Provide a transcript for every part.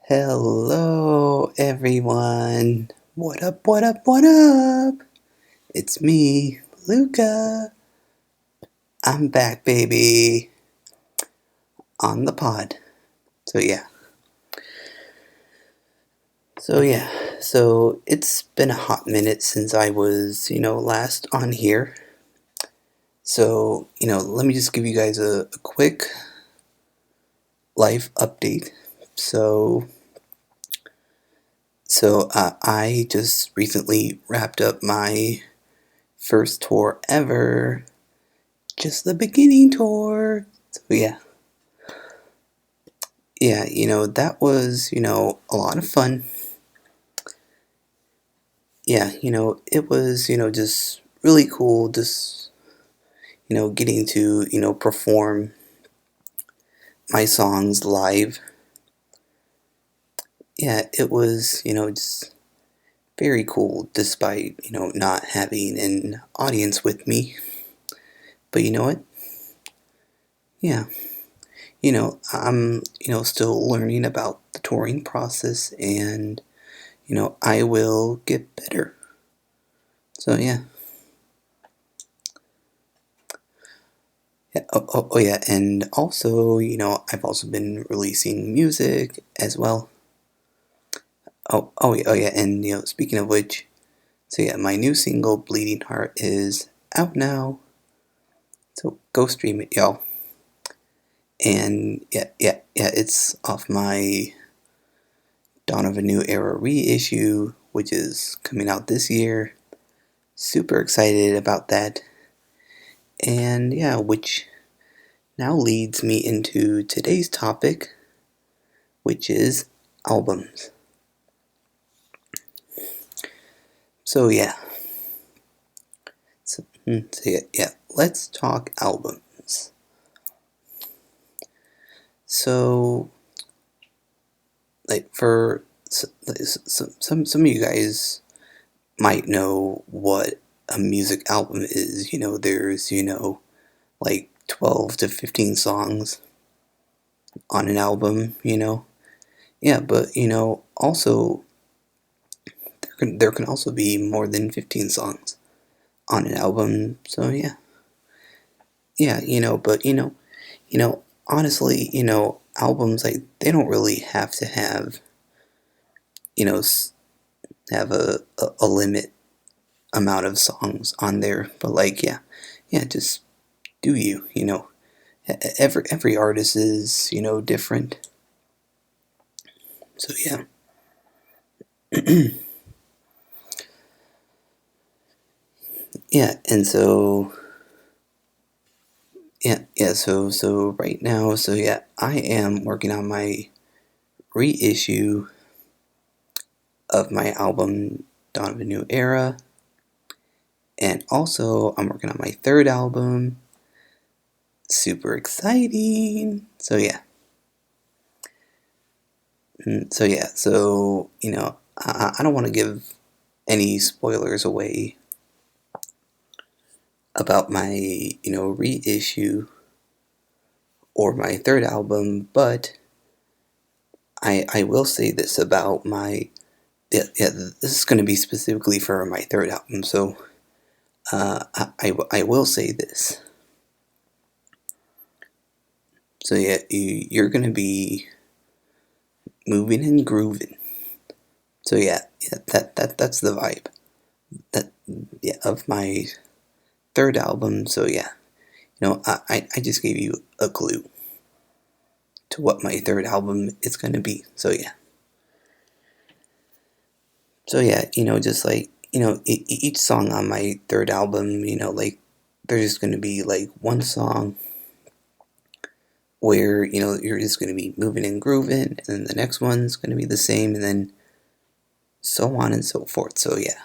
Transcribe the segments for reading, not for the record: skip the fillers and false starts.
Hello, everyone. What up, what up, what up? It's me, LUCA. I'm back, baby, on the pod. So, yeah. So it's been a hot minute since I was, last on here. So, let me just give you guys a quick life update. So, I just recently wrapped up my first tour ever. Just the beginning tour. So yeah, that was, a lot of fun. Yeah, it was, just really cool just, getting to, perform my songs live. Yeah, it was, just very cool despite, not having an audience with me. But you know what? Yeah, I'm, still learning about the touring process and, I will get better. So yeah. Oh yeah, and also, I've also been releasing music as well. Oh yeah, and speaking of which, so yeah, my new single "Bleeding Heart" is out now. So go stream it, y'all. And yeah, it's off my Dawn of a New Era reissue, which is coming out this year. Super excited about that. And yeah, which now leads me into today's topic, which is albums. So yeah. So let's talk albums. So, like for some of you guys might know what a music album is. There's like 12 to 15 songs on an album. Yeah, but also there can also be more than 15 songs on an album. So but honestly, albums, like, they don't really have to have, you know, have a limit amount of songs on there. But like, yeah, just do you. Every artist is, different. So yeah, and so so right now, so yeah, I am working on my reissue of my album Dawn of a New Era. And also, I'm working on my third album. Super exciting. So yeah. So I don't want to give any spoilers away about my, reissue or my third album, but I will say this about my, this is going to be specifically for my third album, so I will say this. So yeah, you're going to be moving and grooving. So that's the vibe that of my third album. So yeah, I just gave you a clue to what my third album is gonna be. So yeah, just like each song on my third album, like, there's just gonna be like one song where you're just gonna be moving and grooving, and then the next one's gonna be the same, and then so on and so forth. So yeah,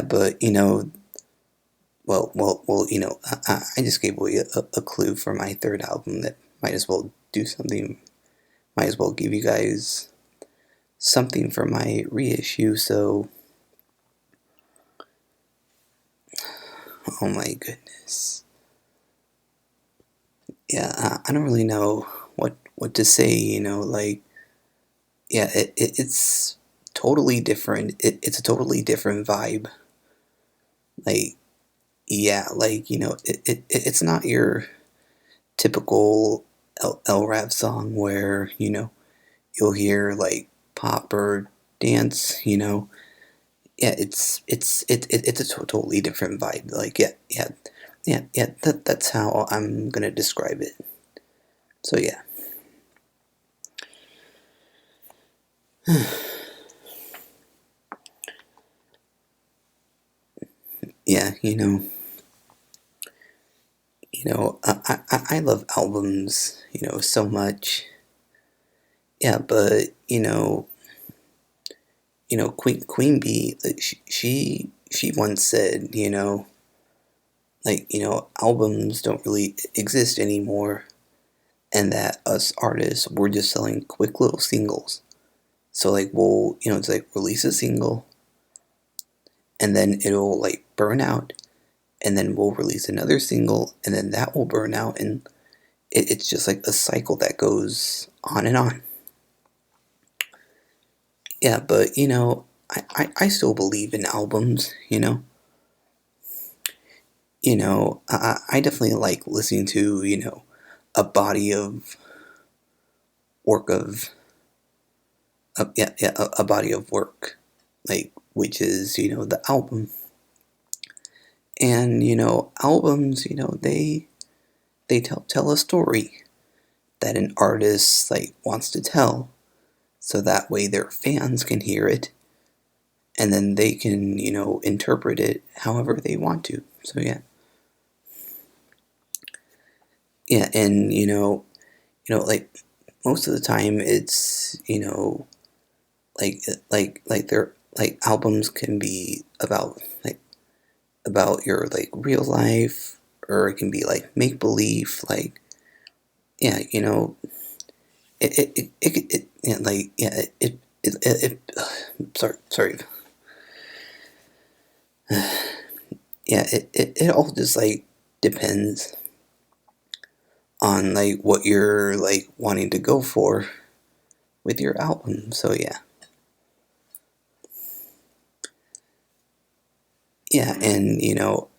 but I just gave away a clue for my third album that might as well do something. Might as well give you guys something for my reissue. So, oh my goodness. Yeah, I don't really know what to say. Yeah, it's totally different. It's a totally different vibe. Like, yeah, it's not your typical rap song where you'll hear like pop or dance. Yeah, it's a totally different vibe. Like, yeah. That's how I'm gonna describe it. So yeah. Yeah, I love albums, so much. Yeah, but Queen Bee, like, she once said, albums don't really exist anymore, and that us artists we're just selling quick little singles. So like we'll it's like release a single, and then it'll like burn out, and then we'll release another single, and then that will burn out, and it's just like a cycle that goes on and on. Yeah, but I still believe in albums. I definitely like listening to a body of work a body of work, like, which is the album. And albums, they tell a story that an artist like wants to tell, so that way their fans can hear it, and then they can interpret it however they want to. So yeah. Yeah, and like most of the time it's their like albums can be about your like real life, or it can be like make believe, like, yeah, yeah, like, yeah, sorry, yeah, it all just like depends on like what you're like wanting to go for with your album. So yeah. Yeah, and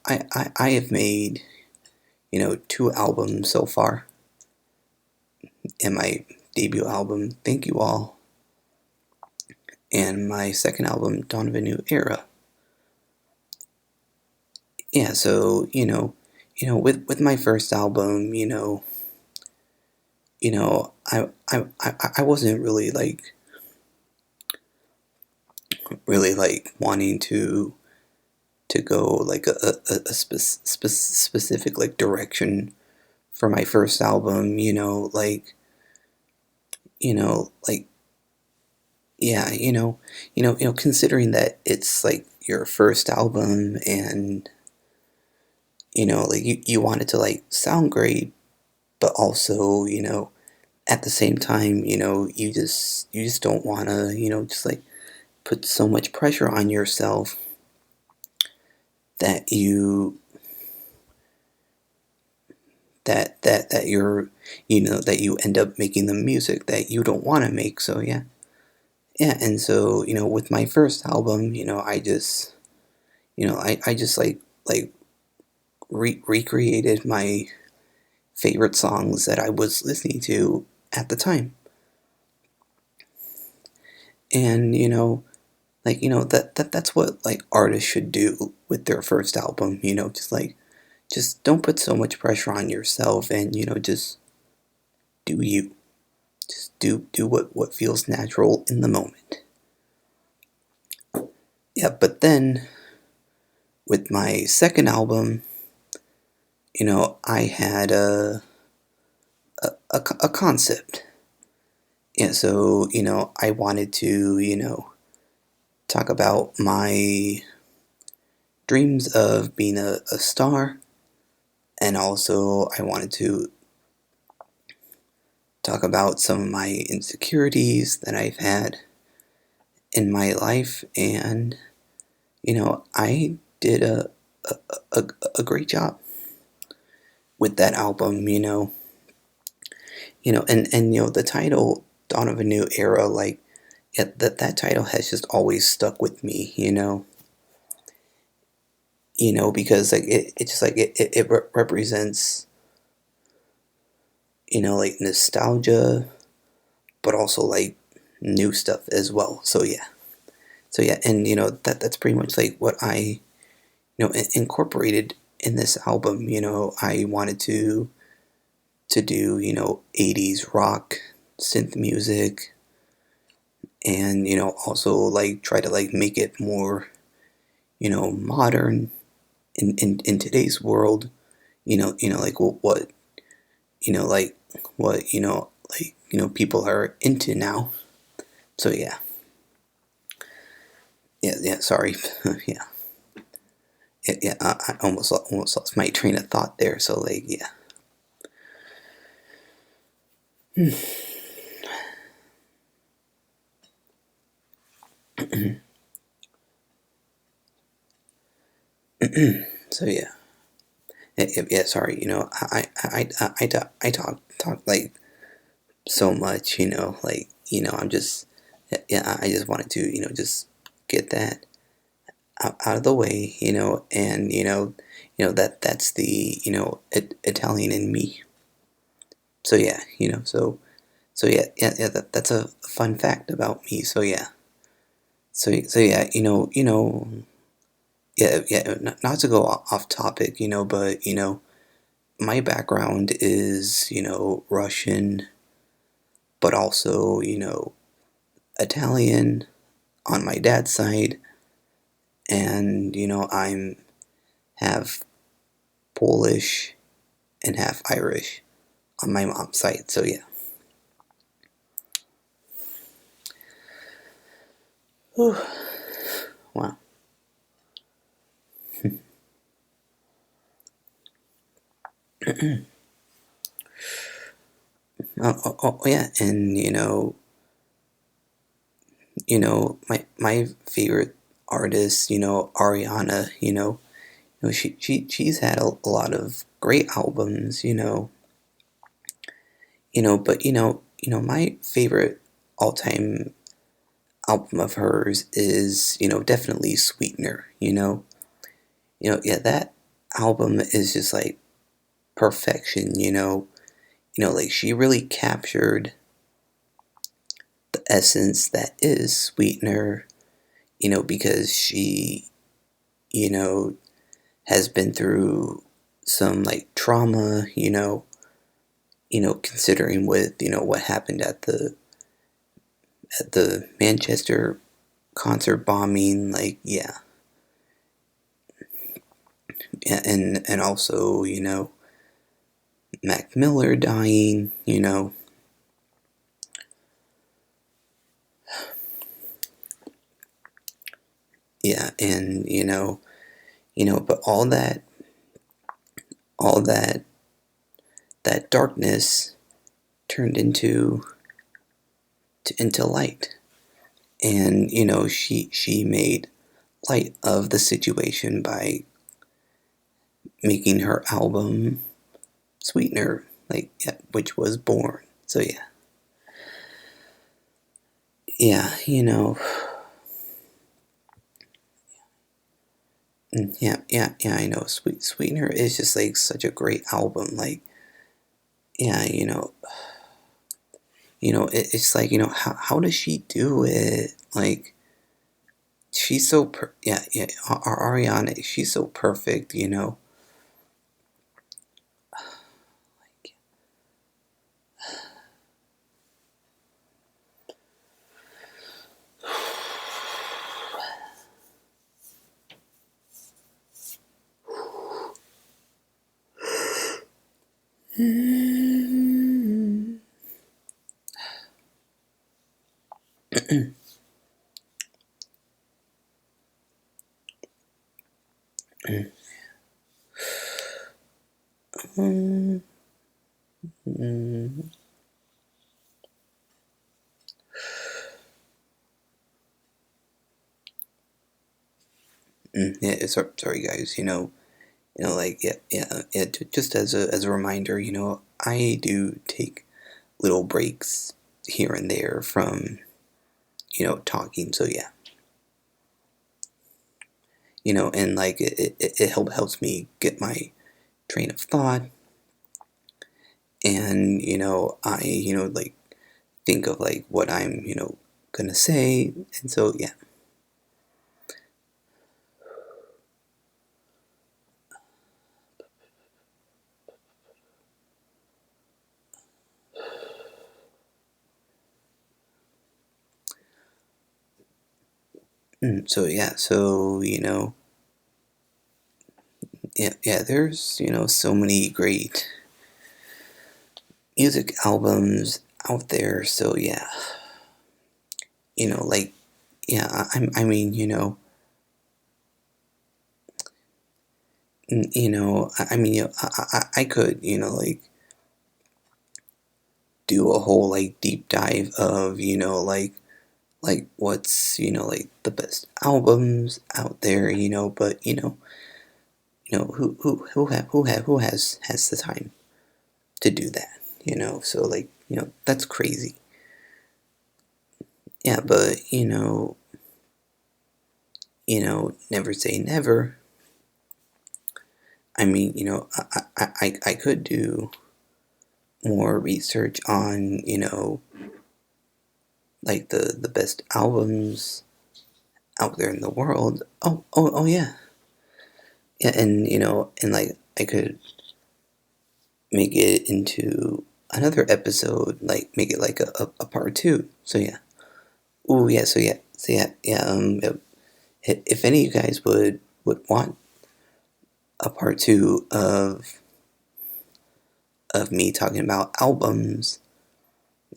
I have made two albums so far, and my debut album, Thank You All, and my second album, Dawn of a New Era. Yeah, so with my first album, I wasn't really like wanting to go like specific like direction for my first album, like, yeah, considering that it's like your first album, and like you want it to like sound great, but also at the same time you just don't want to just like put so much pressure on yourself that you that you're that you end up making the music that you don't want to make. So yeah. Yeah, and so with my first album, I just like recreated my favorite songs that I was listening to at the time. And like that's what like artists should do with their first album, just don't put so much pressure on yourself, and just do you. Just do what feels natural in the moment. Yeah, but then with my second album, I had a concept. Yeah, so I wanted to talk about my dreams of being a star, and also I wanted to talk about some of my insecurities that I've had in my life, and I did a great job with that album. the title Dawn of a New Era, like, yeah, that title has just always stuck with me, because like it just like it represents, like nostalgia, but also like new stuff as well. So yeah, and that's pretty much like what I incorporated in this album. I wanted to do 80s rock synth music, and also like try to like make it more modern in today's world. Like what like what people are into now. So yeah, sorry. Yeah, yeah, I almost lost my train of thought there. So like yeah. So yeah, sorry. I talk like so much. Like I'm just yeah. I just wanted to just get that out of the way. And that's the Italian in me. So yeah, so yeah. That's a fun fact about me. So yeah. So yeah, yeah. Not to go off topic, but my background is Russian, but also Italian on my dad's side, and I'm half Polish and half Irish on my mom's side. So yeah. Whew. Wow. Yeah, and my favorite artist, Ariana, she's had a lot of great albums, but my favorite all time album of hers is definitely Sweetener. Yeah, that album is just like perfection. Like she really captured the essence that is Sweetener. Because she you know has been through some like trauma. Considering with what happened at the Manchester concert bombing, like yeah, and also Mac Miller dying, yeah, and but all that that darkness turned into light, and she made light of the situation by making her album Sweetener, like yeah, which was Born. So yeah, yeah. I know. Sweetener is just like such a great album. Like yeah, it's like how does she do it? Like she's so yeah. Ariana, she's so perfect. Mm, mm, yeah, sorry guys. Like yeah. Just as a reminder, I do take little breaks here and there from, talking. So yeah, and like it helps me get my train of thought, and I like think of like what I'm gonna say, and so yeah. So yeah, so yeah, there's so many great music albums out there. So yeah, like yeah, I mean I mean I could like do a whole like deep dive of what's like the best albums out there, but who has the time to do that, so like that's crazy. Yeah, but never say never. I mean, I could do more research on like the best albums out there in the world. Oh yeah, yeah, and and like I could make it into another episode, like make it like a part two. So yeah. Oh yeah. So yeah. If any of you guys would want a part two of me talking about albums,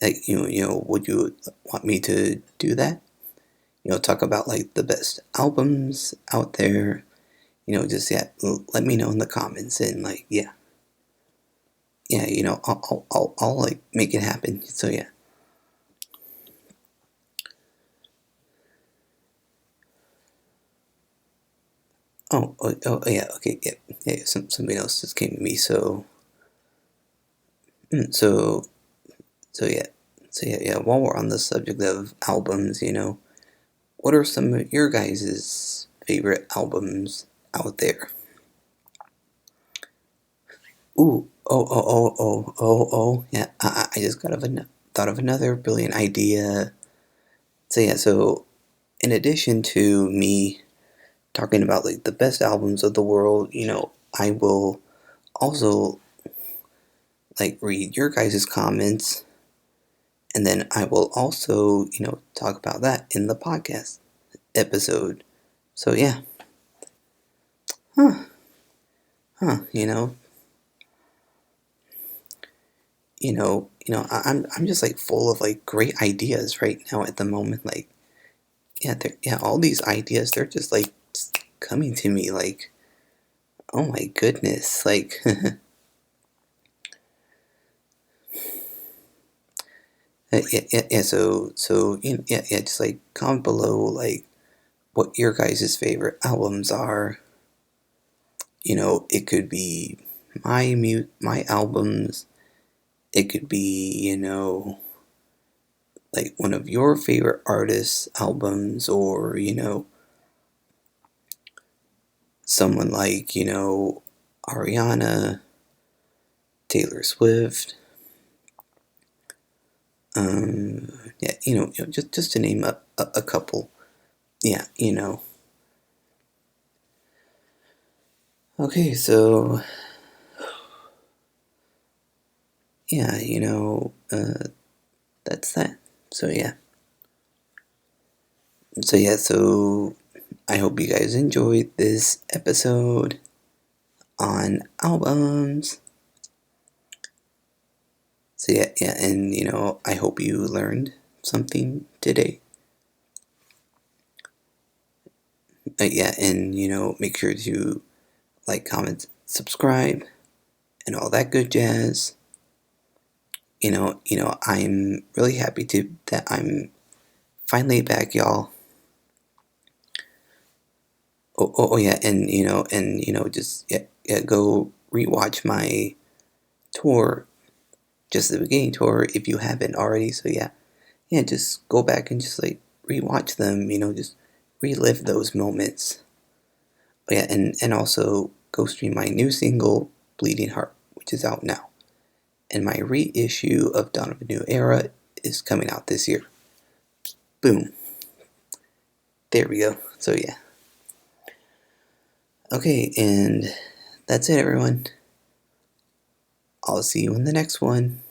like would you want me to do that? Talk about like the best albums out there. Just yeah, let me know in the comments, and like yeah, I'll like make it happen. So yeah. Oh yeah, okay, yeah, yeah. Somebody else just came to me. So mm, so so yeah, yeah. While we're on the subject of albums, what are some of your guys' favorite albums out there? Ooh, yeah. I just thought of another brilliant idea. So yeah, so in addition to me talking about like the best albums of the world, I will also like read your guys' comments, and then I will also, talk about that in the podcast episode. So yeah, huh, I'm just like full of like great ideas right now at the moment. Like, yeah, yeah, all these ideas, they're just like coming to me. Like, oh my goodness, like, yeah. So yeah. Just like comment below, like, what your guys' favorite albums are. It could be my albums. It could be like one of your favorite artists' albums, or someone like Ariana, Taylor Swift. Yeah, just to name a couple. Yeah, Okay, so yeah, that's that. So yeah. So yeah, so I hope you guys enjoyed this episode on albums. So yeah, and I hope you learned something today. Yeah, and make sure to like, comment, subscribe, and all that good jazz. I'm really happy to that I'm finally back, y'all. Oh yeah, and just yeah, go rewatch my tour just the beginning tour if you haven't already. So yeah, just go back and just like rewatch them, just relive those moments. But yeah, and also go stream my new single, Bleeding Heart, which is out now. And my reissue of Dawn of a New Era is coming out this year. Boom. There we go. So yeah. Okay, and that's it, everyone. I'll see you in the next one.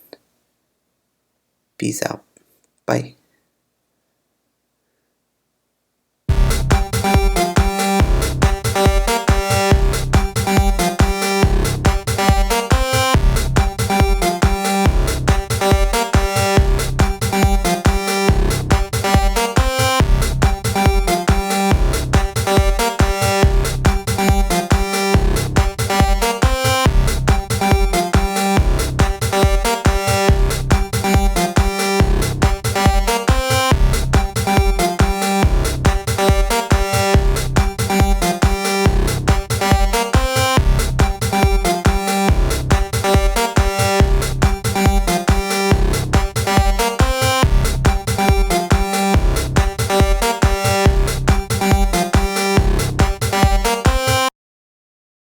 Peace out. Bye.